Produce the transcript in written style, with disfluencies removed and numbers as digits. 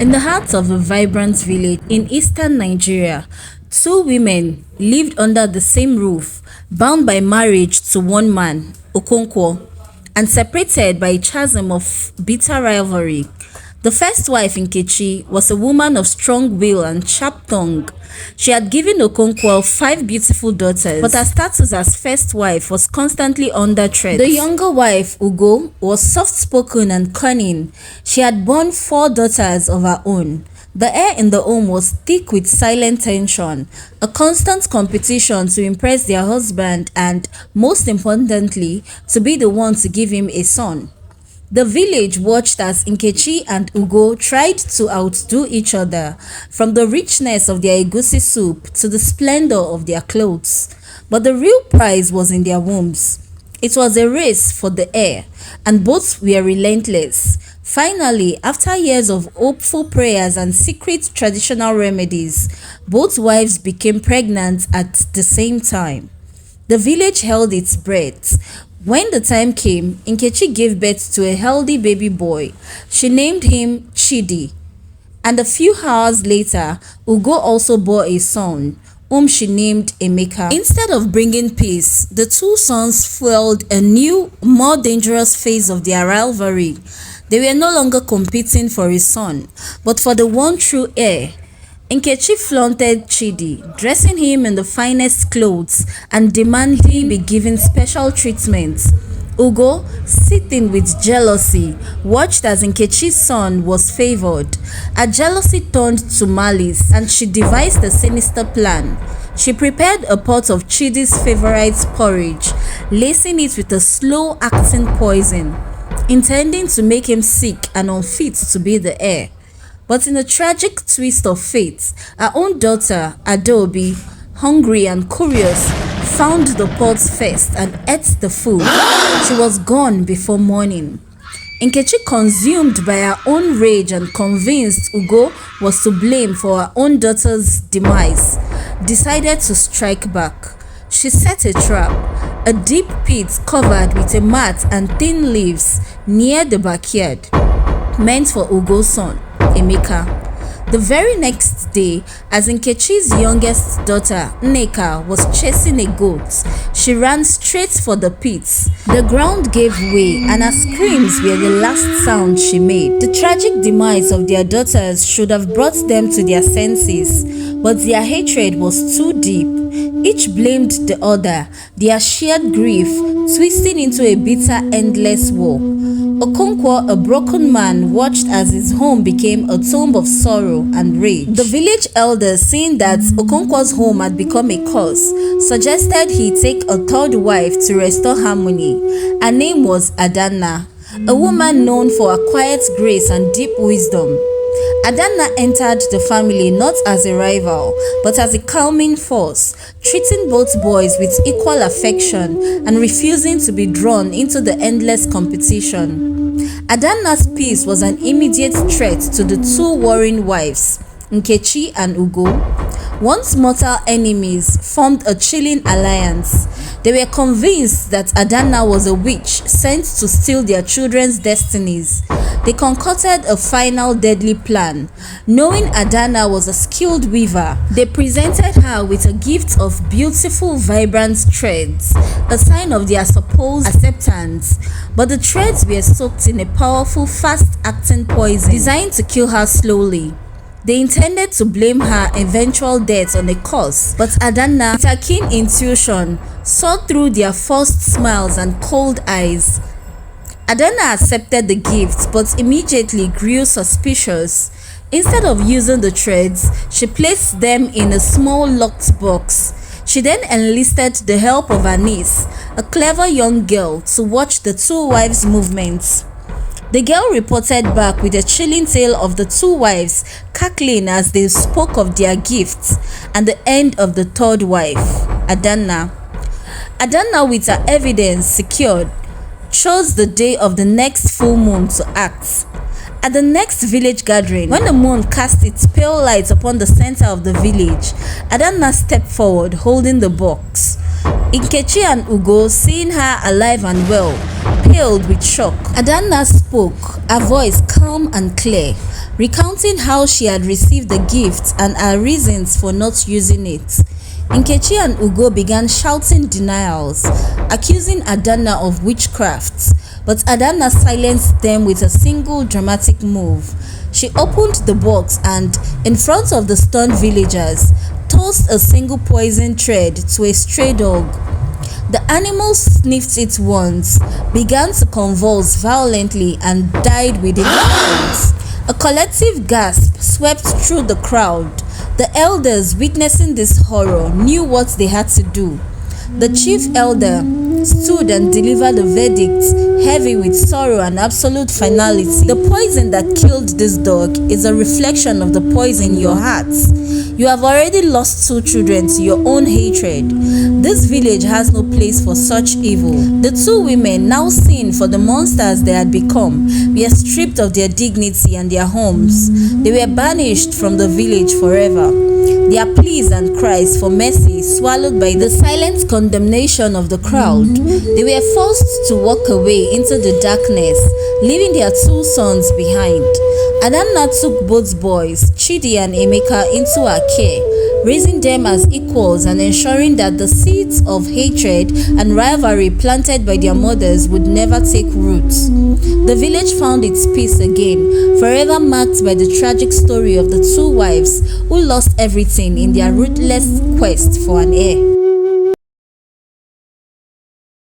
In the heart of a vibrant village in eastern Nigeria, two women lived under the same roof, bound by marriage to one man, Okonkwo, and separated by a chasm of bitter rivalry. The first wife, Nkechi, was a woman of strong will and sharp tongue. She had given Okonkwo 5 beautiful daughters, but her status as first wife was constantly under threat. The younger wife, Ugo, was soft-spoken and cunning. She had borne 4 daughters of her own. The air in the home was thick with silent tension, a constant competition to impress their husband and, most importantly, to be the one to give him a son. The village watched as Nkechi and Ugo tried to outdo each other, from the richness of their egusi soup to the splendor of their clothes. But the real prize was in their wombs. It was a race for the air, and both were relentless. Finally, after years of hopeful prayers and secret traditional remedies, both wives became pregnant at the same time. The village held its breath. When the time came, Nkechi gave birth to a healthy baby boy. She named him Chidi. And a few hours later, Ugo also bore a son, whom she named Emeka. Instead of bringing peace, the two sons fueled a new, more dangerous phase of their rivalry. They were no longer competing for a son, but for the one true heir. Nkechi flaunted Chidi, dressing him in the finest clothes and demanding he be given special treatment. Ugo, seething with jealousy, watched as Nkechi's son was favored. Her jealousy turned to malice, and she devised a sinister plan. She prepared a pot of Chidi's favorite porridge, lacing it with a slow-acting poison, intending to make him sick and unfit to be the heir. But in a tragic twist of fate, her own daughter, Adaobi, hungry and curious, found the pot first and ate the food. She was gone before morning. Nkechi, consumed by her own rage and convinced Ugo was to blame for her own daughter's demise, decided to strike back. She set a trap, a deep pit covered with a mat and thin leaves near the backyard, meant for Ugo's son, Emeka. The very next day, as Nkechi's youngest daughter, Nneka, was chasing a goat, she ran straight for the pit. The ground gave way, and her screams were the last sound she made. The tragic demise of their daughters should have brought them to their senses, but their hatred was too deep. Each blamed the other, their shared grief twisting into a bitter, endless war. Okonkwo, a broken man, watched as his home became a tomb of sorrow and rage. The village elders, seeing that Okonkwo's home had become a curse, suggested he take a third wife to restore harmony. Her name was Adanna, a woman known for her quiet grace and deep wisdom. Adanna entered the family not as a rival, but as a calming force, treating both boys with equal affection and refusing to be drawn into the endless competition. Adanna's peace was an immediate threat to the two warring wives, Nkechi and Ugo. Once mortal enemies formed a chilling alliance. They were convinced that Adanna was a witch sent to steal their children's destinies. They concocted a final deadly plan. Knowing Adanna was a skilled weaver, they presented her with a gift of beautiful, vibrant threads, a sign of their supposed acceptance. But the threads were soaked in a powerful, fast-acting poison designed to kill her slowly. They intended to blame her eventual death on a curse, but Adanna, with her keen intuition, saw through their forced smiles and cold eyes. Adanna accepted the gift, but immediately grew suspicious. Instead of using the threads, she placed them in a small locked box. She then enlisted the help of her niece, a clever young girl, to watch the two wives' movements. The girl reported back with a chilling tale of the two wives cackling as they spoke of their gifts and the end of the third wife, Adanna. Adanna, with her evidence secured, chose the day of the next full moon to act. At the next village gathering, when the moon cast its pale light upon the center of the village, Adanna stepped forward holding the box. Nkechi and Ugo, seeing her alive and well, paled with shock. Adanna spoke, her voice calm and clear, recounting how she had received the gift and her reasons for not using it. Nkechi and Ugo began shouting denials, accusing Adanna of witchcraft, but Adanna silenced them with a single dramatic move. She opened the box and, in front of the stunned villagers, tossed a single poison thread to a stray dog. The animal sniffed it once, began to convulse violently, and died within seconds. A collective gasp swept through the crowd. The elders, witnessing this horror, knew what they had to do. The chief elder stood and delivered a verdict heavy with sorrow and absolute finality. The poison that killed this dog is a reflection of the poison in your hearts. You have already lost 2 children to your own hatred. This village has no place for such evil. The 2 women, now seen for the monsters they had become, were stripped of their dignity and their homes. They were banished from the village forever. Their pleas and cries for mercy swallowed by the silent condemnation of the crowd. They were forced to walk away into the darkness, leaving their 2 sons behind. Adanna took both boys, Chidi and Emeka, into her care, raising them as equals and ensuring that the seeds of hatred and rivalry planted by their mothers would never take root. The village found its peace again, forever marked by the tragic story of the 2 wives who lost everything in their ruthless quest for an heir.